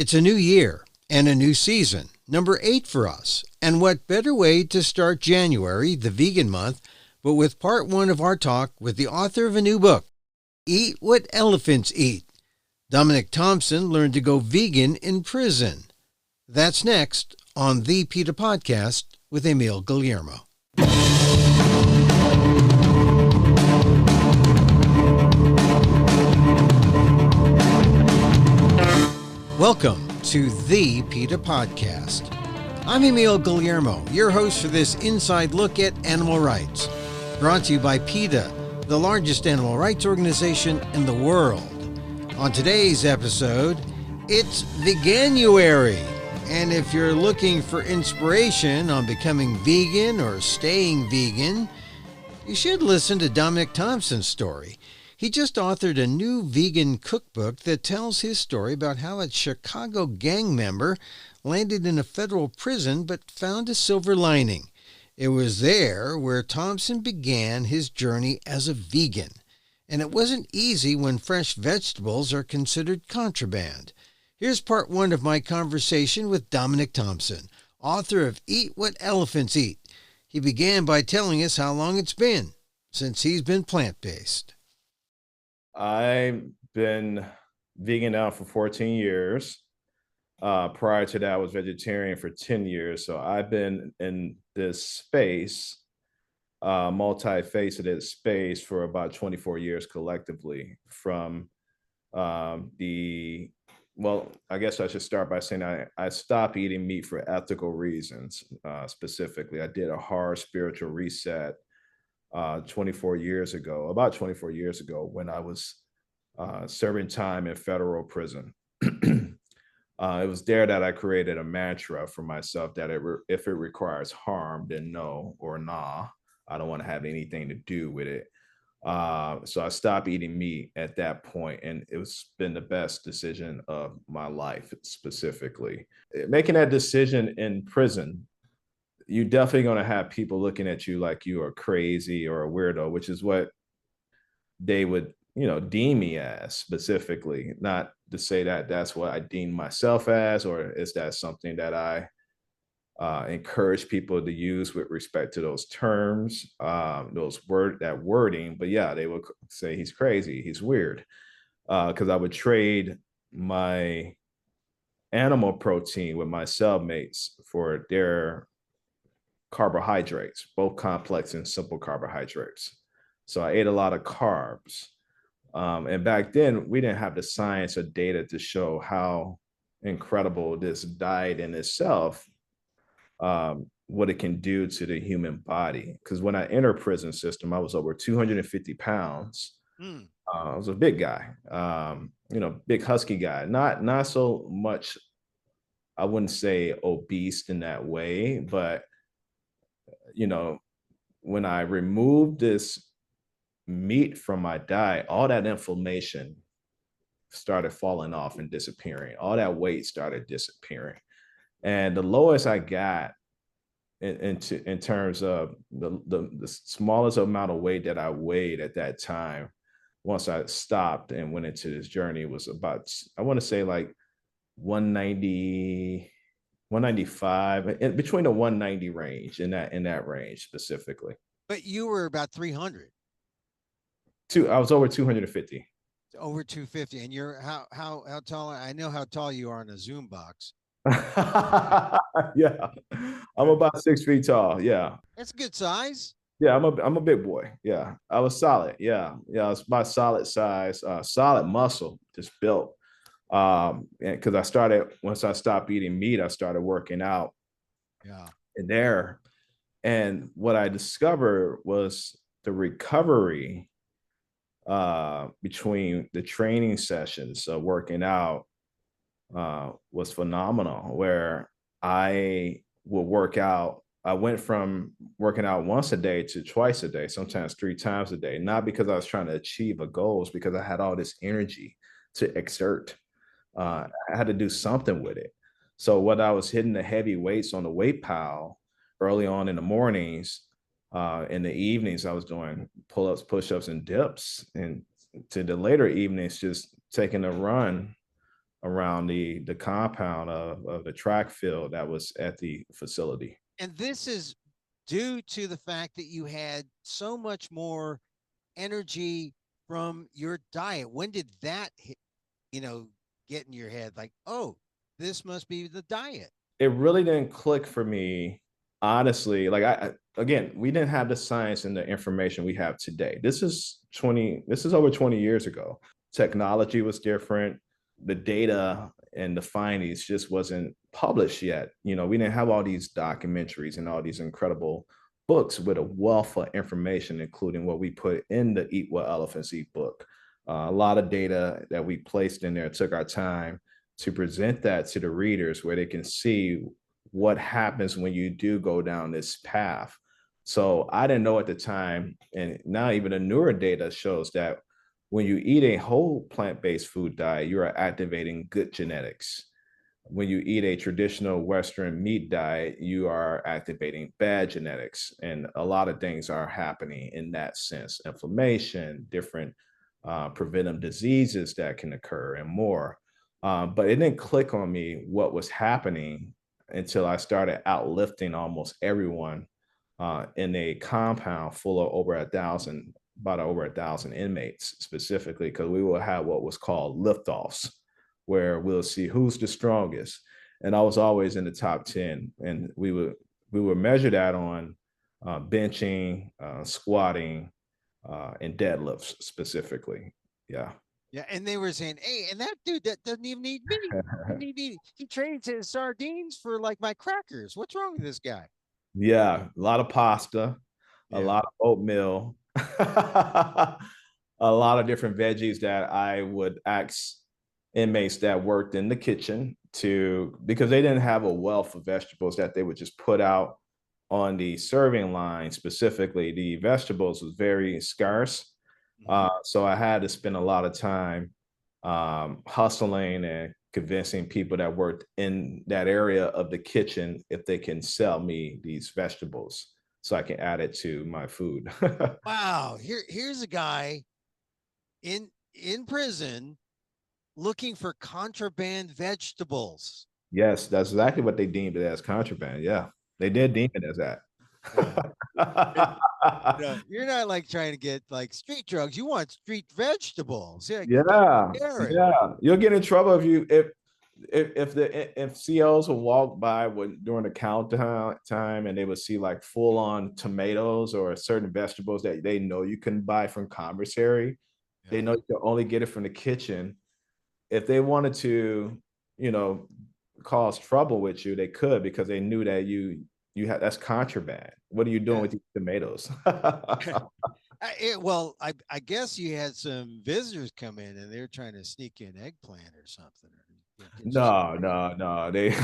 It's a new year and a new season, number 8 for us. And what better way to start January, the vegan month, but with part 1 of our talk with the author of a new book, Eat What Elephants Eat. Dominick Thompson learned to go vegan in prison. That's next on the PETA Podcast with Emil Guillermo. Welcome to the PETA Podcast. I'm Emil Guillermo, your host for this inside look at animal rights, brought to you by PETA, the largest animal rights organization in the world. On today's episode, it's Veganuary, and if you're looking for inspiration on becoming vegan or staying vegan, you should listen to Dominick Thompson's story. He just authored a new vegan cookbook that tells his story about how a Chicago gang member landed in a federal prison but found a silver lining. It was there where Thompson began his journey as a vegan. And it wasn't easy when fresh vegetables are considered contraband. Here's part 1 of my conversation with Dominick Thompson, author of Eat What Elephants Eat. He began by telling us how long it's been since he's been plant-based. I've been vegan now for 14 years. Prior to that, I was vegetarian for 10 years. So I've been in this space, multifaceted space, for about 24 years collectively. From I guess I should start by saying I stopped eating meat for ethical reasons. Specifically, I did a hard spiritual reset about 24 years ago, when I was serving time in federal prison. It was there that I created a mantra for myself that if it requires harm, then no, or nah, I don't want to have anything to do with it. So I stopped eating meat at that point, and it's been the best decision of my life. Specifically, making that decision in prison, you're definitely going to have people looking at you like you are crazy or a weirdo, which is what they would, deem me as. Specifically, not to say that that's what I deem myself as, or is that something that I encourage people to use with respect to those terms, that wording. But yeah, they would say he's crazy, he's weird, because I would trade my animal protein with my cellmates for their carbohydrates, both complex and simple carbohydrates. So I ate a lot of carbs. And back then, we didn't have the science or data to show how incredible this diet in itself, what it can do to the human body. Because when I entered prison system, I was over 250 pounds. I was a big guy, big husky guy. Not so much, I wouldn't say obese in that way, but when I removed this meat from my diet, all that inflammation started falling off and disappearing. All that weight started disappearing. And the lowest I got in terms of the smallest amount of weight that I weighed at that time, once I stopped and went into this journey, was about, I want to say, like 190, 195, between the 190 range, in that range specifically. But you were about 300. I was over 250. Over 250, and you're how tall? I know how tall you are in a Zoom box. Yeah, I'm about 6 feet tall. Yeah, that's a good size. Yeah, I'm a big boy. Yeah, I was solid. Yeah, it's my solid size, solid muscle, just built. And because once I stopped eating meat, I started working out. Yeah, in there, and what I discovered was the recovery between the training sessions of working out was phenomenal, where I would work out. I went from working out once a day to twice a day, sometimes 3 times a day, not because I was trying to achieve a goal, it's because I had all this energy to exert. I had to do something with it. So when I was hitting the heavy weights on the weight pile early on in the mornings, in the evenings, I was doing pull-ups, push-ups, and dips. And to the later evenings, just taking a run around the compound of the track field that was at the facility. And this is due to the fact that you had so much more energy from your diet. When did that hit, get in your head? Like, oh, this must be the diet. It really didn't click for me, honestly. Like again, we didn't have the science and the information we have today. This is over 20 years ago. Technology was different. The data and the findings just wasn't published yet. We didn't have all these documentaries and all these incredible books with a wealth of information, including what we put in the Eat What Elephants Eat book. A lot of data that we placed in there, took our time to present that to the readers where they can see what happens when you do go down this path. So I didn't know at the time, and now even the newer data shows that when you eat a whole plant-based food diet, you are activating good genetics. When you eat a traditional Western meat diet, you are activating bad genetics. And a lot of things are happening in that sense: inflammation, different preventive diseases that can occur, and more. But it didn't click on me what was happening until I started outlifting almost everyone in a compound full of about over 1,000 inmates, specifically because we will have what was called liftoffs, where we'll see who's the strongest. And I was always in the top 10, and we would measure that on benching, squatting, and deadlifts specifically. Yeah. Yeah, and they were saying, "Hey, and that dude that doesn't even eat meat. He trades his sardines for like my crackers. What's wrong with this guy?" Yeah, a lot of pasta, a Yeah. lot of oatmeal, a lot of different veggies that I would ask inmates that worked in the kitchen because they didn't have a wealth of vegetables that they would just put out on the serving line. Specifically, the vegetables was very scarce. So I had to spend a lot of time hustling and convincing people that worked in that area of the kitchen if they can sell me these vegetables so I can add it to my food. Wow, here's a guy in prison looking for contraband vegetables. Yes, that's exactly what they deemed it as, contraband. Yeah, they did deem it as that. You're not like trying to get like street drugs. You want street vegetables. Yeah, yeah. You'll get in trouble if COs will walk by during the countdown time and they would see like full on tomatoes or certain vegetables that they know you can buy from commissary. Yeah. They know you can only get it from the kitchen. If they wanted to, cause trouble with you, they could, because they knew that you had, that's contraband. What are you doing with these tomatoes? Well, I guess you had some visitors come in and they're trying to sneak in eggplant or something. No. They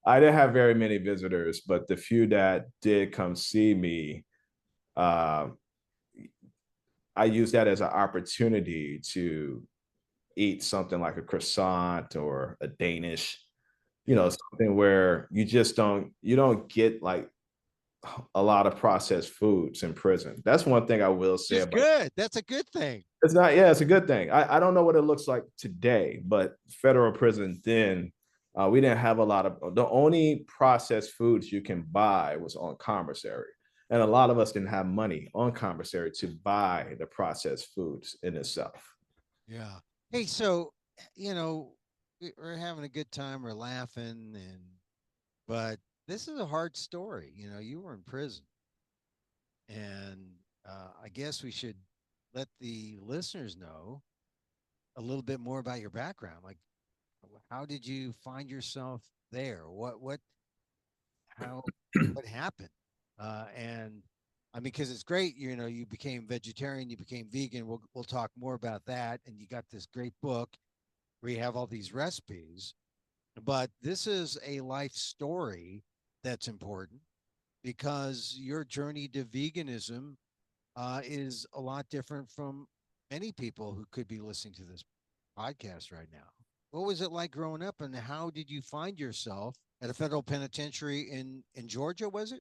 I didn't have very many visitors, but the few that did come see me, I used that as an opportunity to eat something like a croissant or a Danish, something where you don't get like a lot of processed foods in prison. That's one thing I will say about good. That's a good thing. It's not, yeah, it's a good thing. I don't know what it looks like today, but federal prison then, we didn't have a lot of, the only processed foods you can buy was on commissary. And a lot of us didn't have money on commissary to buy the processed foods in itself. Yeah. Hey, so, we're having a good time, we're laughing, but this is a hard story. You were in prison, and I guess we should let the listeners know a little bit more about your background. Like, how did you find yourself there? What happened? And I mean, because it's great, you became vegetarian, you became vegan. We'll talk more about that. And you got this great book where you have all these recipes, but this is a life story that's important, because your journey to veganism is a lot different from many people who could be listening to this podcast right now. What was it like growing up, and how did you find yourself at a federal penitentiary in Georgia, was it?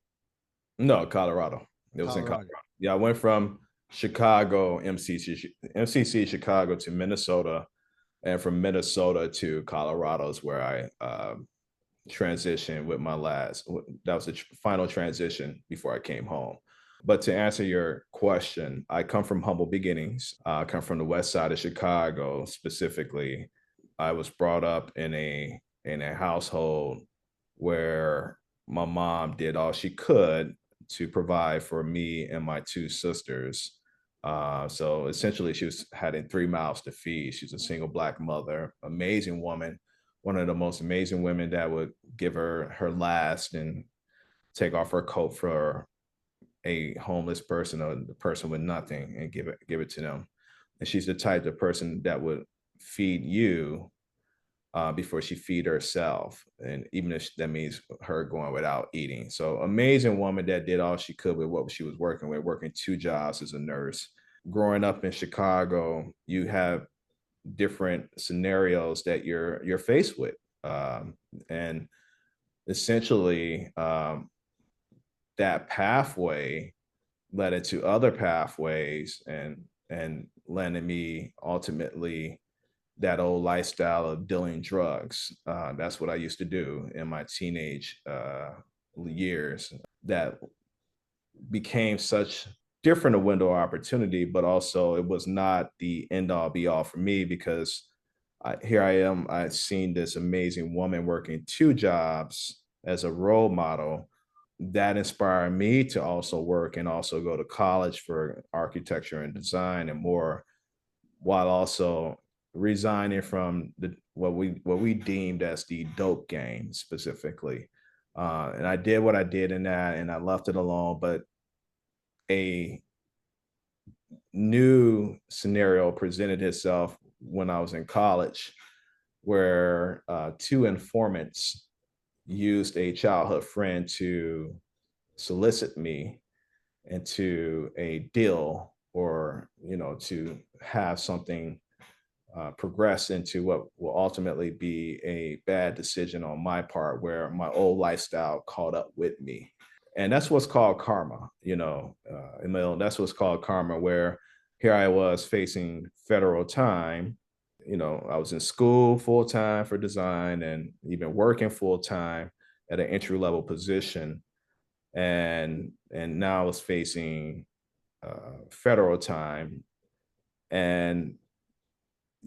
No, Colorado. It was in Colorado. Yeah, I went from Chicago, MCC Chicago, to Minnesota, And from Minnesota to Colorado is where I transitioned with my last. That was the final transition before I came home. But to answer your question, I come from humble beginnings. I come from the west side of Chicago specifically. I was brought up in a household where my mom did all she could to provide for me and my two sisters. So essentially, she was having 3 mouths to feed. She's a single Black mother, amazing woman, one of the most amazing women that would give her last and take off her coat for a homeless person or the person with nothing and give it to them. And she's the type of person that would feed you before she feed herself, and even if that means her going without eating. So amazing woman that did all she could with what she was working with, working 2 jobs as a nurse. Growing up in Chicago, you have different scenarios that you're faced with, and essentially that pathway led into other pathways and landed me ultimately that old lifestyle of dealing drugs. That's what I used to do in my teenage years. That became such different a window of opportunity, but also it was not the end all be all for me because here I am. I've seen this amazing woman working 2 jobs as a role model that inspired me to also work and also go to college for architecture and design and more, while also resigning from what we deemed as the dope game specifically. And I did what I did in that, and I left it alone. But a new scenario presented itself when I was in college, where 2 informants used a childhood friend to solicit me into a deal, or to have something progress into what will ultimately be a bad decision on my part, where my old lifestyle caught up with me. And that's what's called karma, Emil. That's what's called karma, where here I was facing federal time. I was in school full time for design and even working full time at an entry level position. And now I was facing federal time. And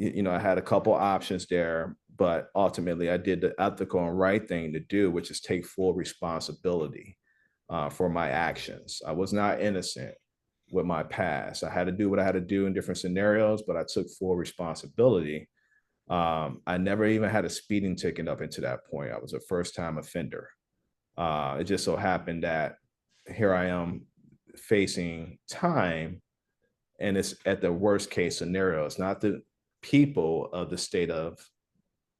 I had a couple options there, but ultimately I did the ethical and right thing to do, which is take full responsibility for my actions. I was not innocent with my past. I had to do what I had to do in different scenarios, but I took full responsibility. I never even had a speeding ticket up until that point. I was a first-time offender. It just so happened that here I am facing time, and it's at the worst case scenario. It's not the people of the state of,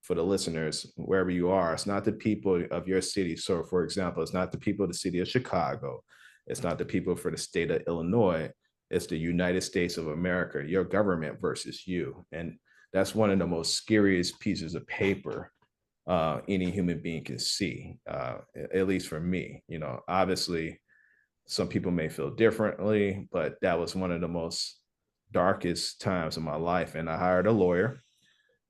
for the listeners, wherever you are, it's not the people of your city. So for example, it's not the people of the city of Chicago. It's not the people for the state of Illinois. It's the United States of America, your government versus you. And that's one of the most scariest pieces of paper any human being can see, at least for me. Obviously, some people may feel differently, but that was one of the most darkest times of my life. And I hired a lawyer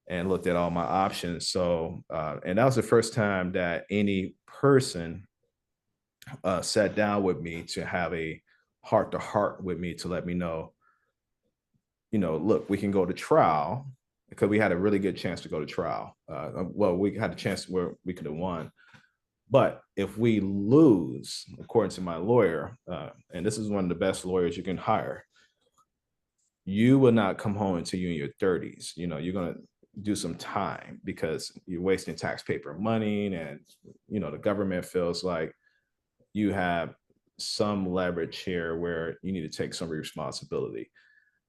and looked at all my options. So, and that was the first time that any person sat down with me to have a heart to heart with me to let me know, look, we can go to trial, because we had a really good chance to go to trial. Well, we had a chance where we could have won. But if we lose, according to my lawyer, and this is one of the best lawyers you can hire, you will not come home until you're in your 30s. You're going to do some time because you're wasting taxpayer money. And, the government feels like you have some leverage here where you need to take some responsibility,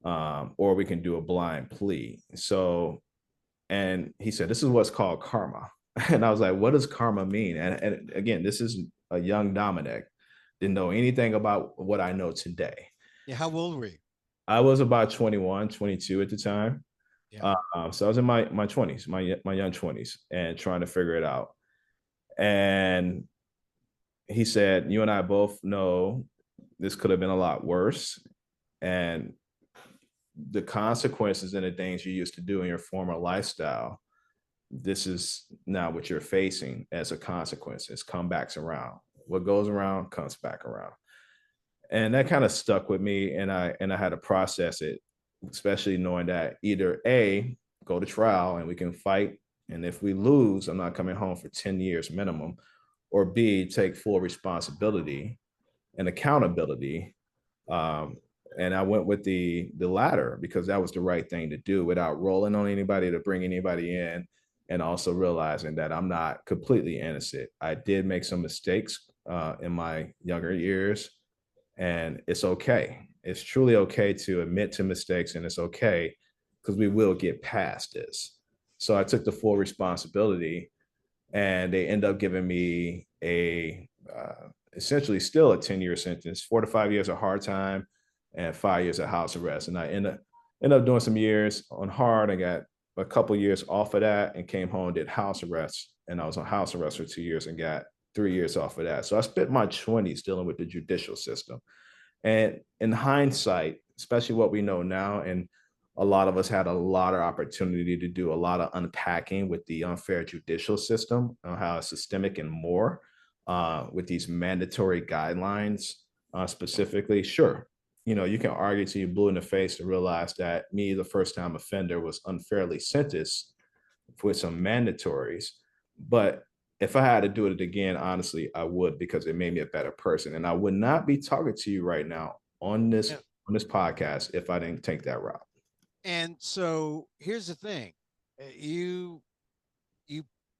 or we can do a blind plea. So, and he said, this is what's called karma. And I was like, what does karma mean? And again, this is a young Dominick, didn't know anything about what I know today. Yeah. How old were you? I was about 21, 22 at the time. Yeah. So I was in my 20s, my young 20s, and trying to figure it out. And he said, you and I both know this could have been a lot worse. And the consequences and the things you used to do in your former lifestyle, this is now what you're facing as a consequence. It's comebacks around. What goes around comes back around. And that kind of stuck with me. And I had to process it, especially knowing that either A, go to trial and we can fight. And if we lose, I'm not coming home for 10 years minimum, or B, take full responsibility and accountability. And I went with the latter because that was the right thing to do without rolling on anybody to bring anybody in, and also realizing that I'm not completely innocent. I did make some mistakes in my younger years, and it's okay. It's truly okay to admit to mistakes, and it's okay because we will get past this. So I took the full responsibility, and they end up giving me a essentially still a 10-year sentence, 4 to 5 years of hard time and 5 years of house arrest. And I end up doing some years on hard. I got a couple years off of that and came home and did house arrest. And I was on house arrest for 2 years and got 3 years off of that. So I spent my 20s dealing with the judicial system. And in hindsight, especially what we know now, and a lot of us had a lot of opportunity to do a lot of unpacking with the unfair judicial system, how it's systemic and more, with these mandatory guidelines specifically. Sure, you can argue till you're blue in the face to realize that me, the first time offender, was unfairly sentenced with some mandatories. But if I had to do it again, honestly, I would, because it made me a better person. And I would not be talking to you right now on this podcast if I didn't take that route. And so here's the thing. You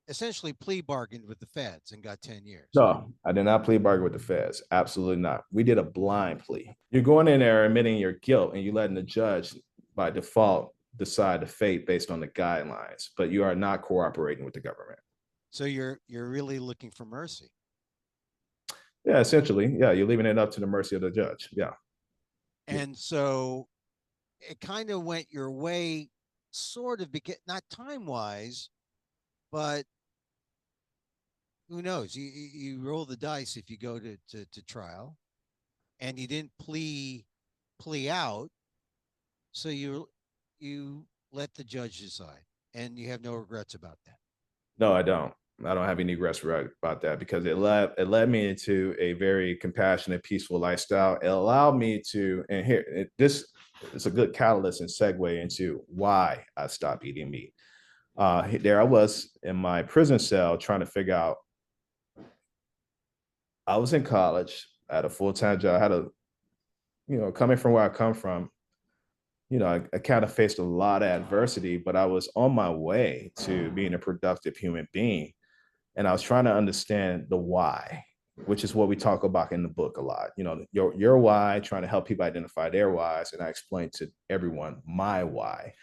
essentially plea bargained with the feds and got 10 years. No, I did not plea bargain with the feds. Absolutely not. We did a blind plea. You're going in there admitting your guilt, and you're letting the judge by default decide the fate based on the guidelines, but you are not cooperating with the government. So you're really looking for mercy. Yeah, essentially. Yeah, you're leaving it up to the mercy of the judge. Yeah. And so it kind of went your way, sort of, because not time wise, but who knows? You roll the dice if you go to trial, and you didn't plea out, so you let the judge decide, and you have no regrets about that. No, I don't. I don't have any regrets about that, because it led me into a very compassionate, peaceful lifestyle. It allowed me to, and this is a good catalyst and segue into why I stopped eating meat. There I was in my prison cell trying to figure out. I was in college, I had a full-time job. I had coming from where I come from, I kind of faced a lot of adversity, but I was on my way to being a productive human being. And I was trying to understand the why, which is what we talk about in the book a lot. Your why, trying to help people identify their whys. And I explained to everyone my why.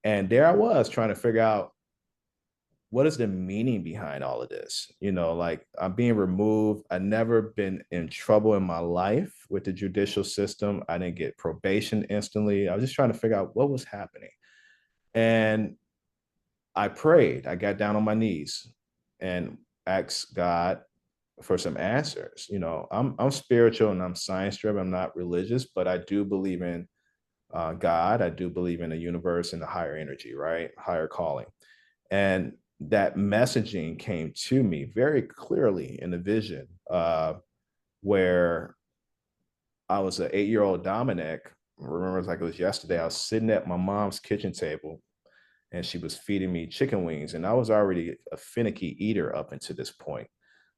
And there I was trying to figure out, what is the meaning behind all of this? Like, I'm being removed. I've never been in trouble in my life with the judicial system. I didn't get probation instantly. I was just trying to figure out what was happening. And I prayed. I got down on my knees and asked God for some answers. I'm spiritual and I'm science driven. I'm not religious, but I do believe in God. I do believe in the universe and the higher energy, right? Higher calling. And that messaging came to me very clearly in a vision, where I was an 8-year-old Dominick. I remember it like it was yesterday. I was sitting at my mom's kitchen table, and she was feeding me chicken wings. And I was already a finicky eater up until this point.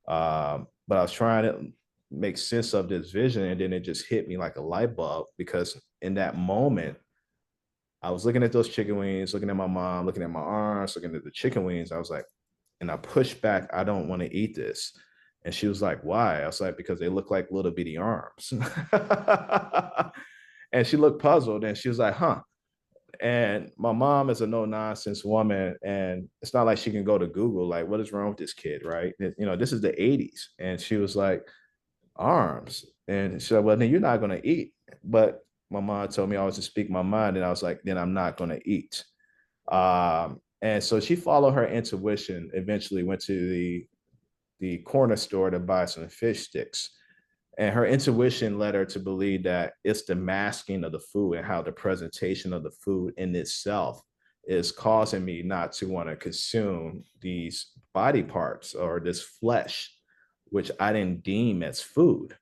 But I was trying to make sense of this vision, and then it just hit me like a light bulb, because in that moment, I was looking at those chicken wings, looking at my mom, looking at my arms, looking at the chicken wings. I was like, and I pushed back, I don't want to eat this. And she was like, why? I was like, because they look like little bitty arms. And she looked puzzled, and she was like, huh. And my mom is a no nonsense woman. And it's not like she can go to Google, like, what is wrong with this kid, right? This is the 80s. And she was like, arms. And she said, well, then you're not going to eat. But my mom told me always to speak my mind. And I was like, then I'm not going to eat. And so she followed her intuition, eventually went to the corner store to buy some fish sticks. And her intuition led her to believe that it's the masking of the food and how the presentation of the food in itself is causing me not to want to consume these body parts or this flesh, which I didn't deem as food.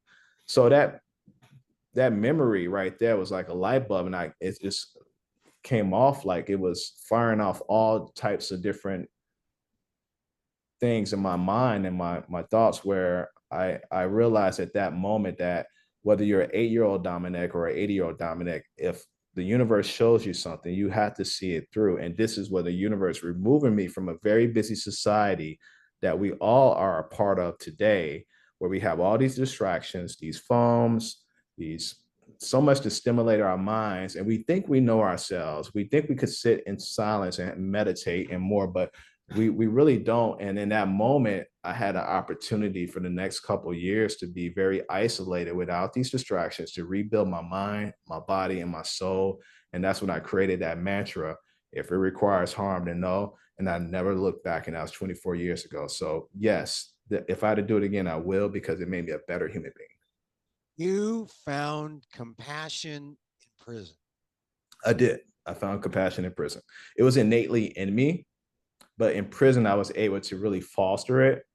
So that memory right there was like a light bulb, and it just came off like it was firing off all types of different things in my mind and my thoughts, where I realized at that moment that whether you're an 8-year-old Dominick or an 80-year-old Dominick, if the universe shows you something, you have to see it through. And this is where the universe removing me from a very busy society that we all are a part of today, where we have all these distractions, these phones, so much to stimulate our minds. And we think we know ourselves. We think we could sit in silence and meditate and more, but we really don't. And in that moment, I had an opportunity for the next couple of years to be very isolated without these distractions, to rebuild my mind, my body, and my soul. And that's when I created that mantra: if it requires harm, then no. And I never looked back, and that was 24 years ago. So yes, if I had to do it again, I will, because it made me a better human being. You found compassion in prison. I did. I found compassion in prison. It was innately in me. But in prison, I was able to really foster it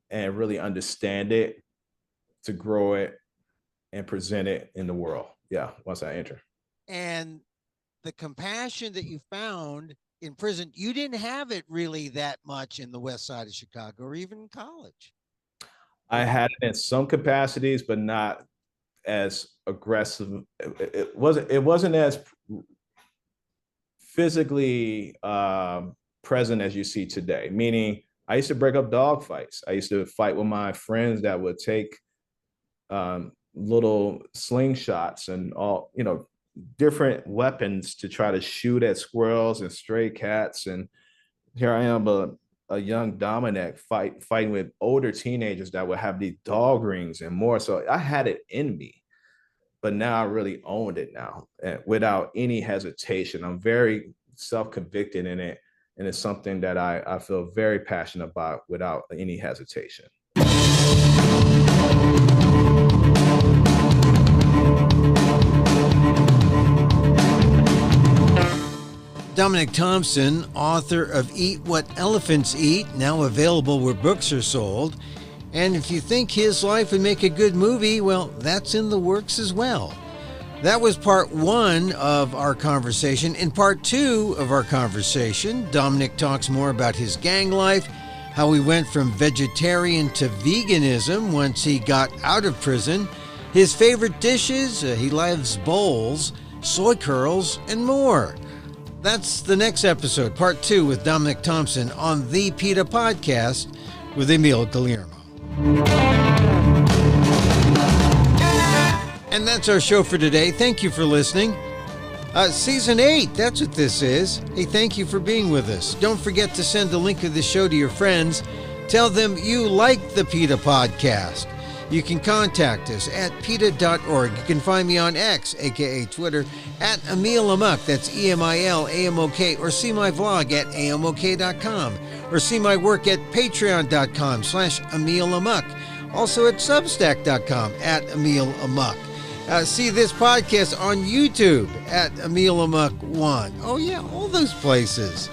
and really understand it, to grow it and present it in the world. Yeah, once I enter. And the compassion that you found in prison, you didn't have it really that much in the West Side of Chicago or even in college. I had it in some capacities, but not as aggressive. It wasn't as physically present as you see today. Meaning, I used to break up dog fights. I used to fight with my friends that would take little slingshots and all, different weapons to try to shoot at squirrels and stray cats. And here I am, a young Dominick fighting with older teenagers that would have these dog rings and more. So I had it in me, but now I really owned it now, without any hesitation. I'm very self-convicted in it. And it's something that I feel very passionate about without any hesitation. Dominick Thompson, author of Eat What Elephants Eat, now available where books are sold. And if you think his life would make a good movie, well, that's in the works as well. That was part one of our conversation. In part two of our conversation, Dominick talks more about his gang life, how he went from vegetarian to veganism once he got out of prison, his favorite dishes, he loves bowls, soy curls, and more. That's the next episode, part two with Dominick Thompson on the PETA Podcast with Emil Guillermo. And that's our show for today. Thank you for listening. Season 8, that's what this is. Hey, thank you for being with us. Don't forget to send the link of the show to your friends. Tell them you like the PETA Podcast. You can contact us at PETA.org. You can find me on X, aka Twitter, at emilamok, that's EMILAMOK, or see my vlog at amok.com, or see my work at patreon.com/emilamok, also at substack.com at emilamok. See this podcast on YouTube at emilamok1. Oh yeah, all those places.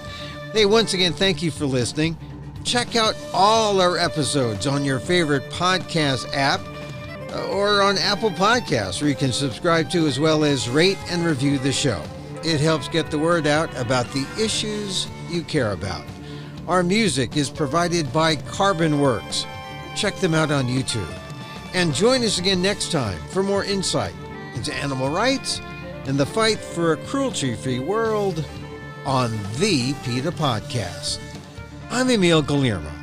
Hey, once again, thank you for listening. Check out all our episodes on your favorite podcast app or on Apple Podcasts, where you can subscribe to, as well as rate and review the show. It helps get the word out about the issues you care about. Our music is provided by CarbonWorks. Check them out on YouTube. And join us again next time for more insight into animal rights and the fight for a cruelty-free world on the PETA Podcast. I'm Emil Guillermo.